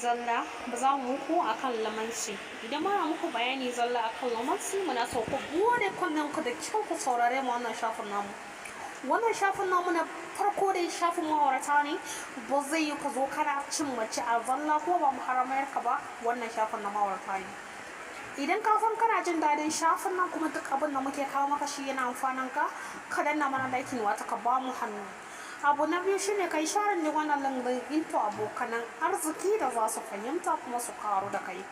zalla ba za mu muku akan lumanci. Idan muna muku bayani zalla akan lumanci muna so ku bude kunnen ku da kyau ku saurare mu wannan shafin namu. Wannan shafin namu na farko dai shafin ma'aurata ne, ba zai yi ka zo kana cin mace a zalla ko ba muharramayar ka ba. Wannan shafin na ma'aurata ne. Idan ka san kana jin daɗin shafin nan kuma duk abin da muke kawo maka shi yana amfanin ka, ka danna mana laikin wata ka ba mu hannu. Abu na biyu shine kai sharing ne wannan lambin to abokanan arziki da za su fahimta kuma su karu da kai.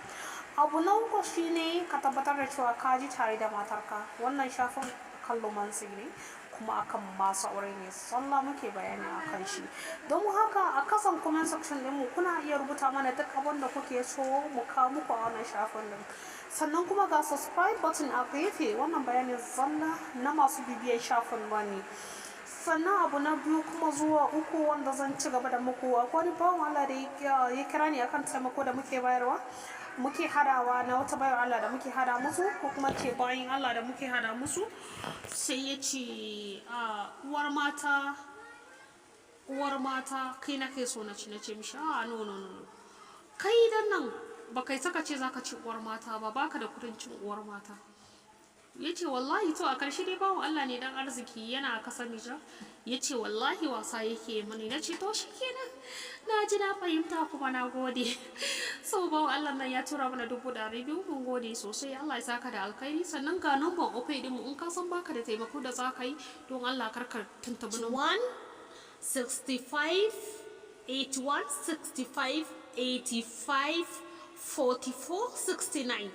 Abu na uku shine ka tabbatar da cewa ka ji tare da matarka. Wannan shafin kan lumanci ne kuma akan masu aure ne sallah muke bayani akan shi. Don haka a kasan comment section din mu kuna iya rubuta mana duk abin da kuke so mu kawo muku a wannan shafin din. Sannan kuma ga subscribe button a gefe, wannan bayanin zalla na masu bibiyar shafin bane. Sannan abu na biyu kuma zuwa uku wanda zan ci gaba da muku, akwai bawan Allah da ya kira ni akan taimako da muke bayarwa, muke hadawa na wata bayar Allah da muke hada musu ko kuma ce bayan Allah da muke hada musu, sai ya ce uwar mata kai na kai so na ce mishi no kai dan nan ba kai saka ce zaka ci uwar mata ba, baka da kudin cin uwar mata. Ya ce wallahi to a karshe dai bawan Allah ne dan arziki yana a kasar Nijar, ya ce wallahi wasa yake mani. Na ce to shikenan, na ji na fahimta kuma na gode. So bawan Allah nan ya tura mana Dari, mun gode sosai, Allah ya saka da alkhairi. Sannan ga number opay din mu, in ka san baka da taimako da za ka yi don Allah karka tuntubi 165 81 65 85 44 69.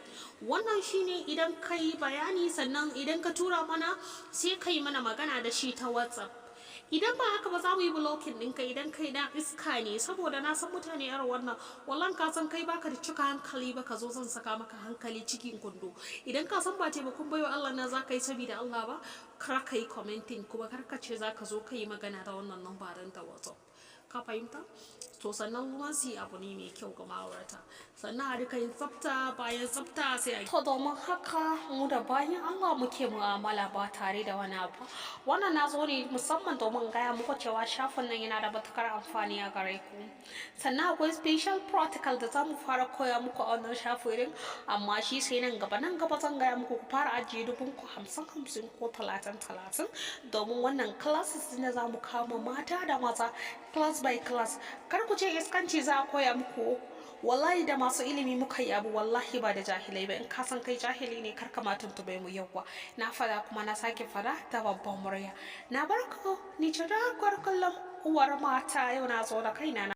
Wannan shine idan ka yi bayani, sannan idan ka tura mana sai ka yi mana magana da shi ta WhatsApp. Idan ba haka ba za mu yi blocking ɗinka idan kai na iska ne, saboda na san mutane yar wannan wallan ka san kai baka da cika hankali ba ka zo zan saka maka hankali cikin kundo. Idan ka san ba taimakon bayo Allah na za ka yi saboda Allah ba, kar ka yi commenting kuma kar ka ce za ka zo ka yi magana da wannan lambarin ta WhatsApp. Ka fahimta? To sannan lumanci abu ne mai kyau ga ma'aurata, sannan a rika yin tsafta, bayan tsafta sai a yi. To domin haka mu da bayan Allah muke mu'amala ba tare da wani abu. Wannan na zo ne musamman domin gaya muku cewa shafin nan yana da matukar amfani a gare ku. Sannan akwai special protocol da za mu fara koya muku a wannan shafin, amma shi sai nan gaba zan gaya muku ku fara ajiye dubun ku 50 ko 30 domin wannan classes ne za mu kama mata da maza class by class. Kar ku ce iskanci za a koya muku, wallahi da masu ilimi muka yi abu, wallahi ba da jahilai ba. In ka san kai jahili ne kar ka ma tuntube mu yawwa. Na fada kuma na sake fada da babban murya. Na barko ni ce da kullum uwar mata, yau na zo da kaina.